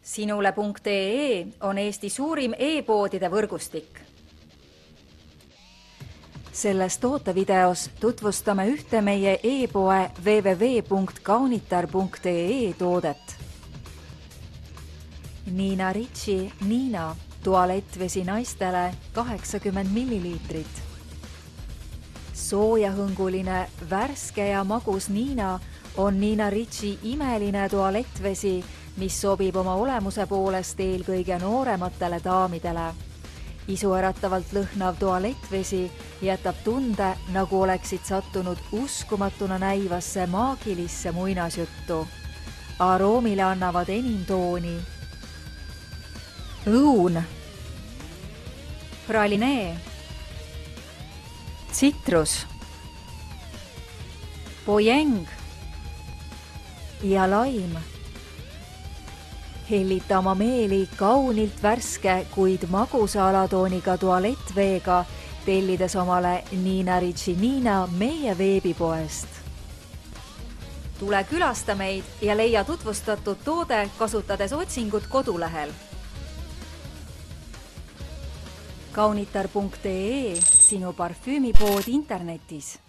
Sinule.ee on Eesti suurim e-poodide võrgustik. Selles tootevideos tutvustame ühte meie e-poe www.kaunitar.ee toodet. Nina Ricci Nina tualettvesi naistele 80 milliliitrit. Soojahõnguline, värske ja magus Nina on Nina Ricci imeline tualettvesi, mis sobib oma olemuse poolest eelkõige noorematele daamidele. Isuäratavalt lõhnav tualettvesi jätab tunde, nagu oleksid sattunud uskumatuna näivasse maagilisse muinasjuttu. Aroomile annavad enim tooni õun, pralinee, tsitrus, pojeng ja laim. Hellita oma meeli kaunilt värske, kuid magusa alatooniga tualettveega, tellides omale Nina Ricci Nina meie veebipoest. Tule külasta meid ja leia tutvustatud toode, kasutades otsingut kodulehel. Kaunitar.ee, sinu parfüümipood internetis.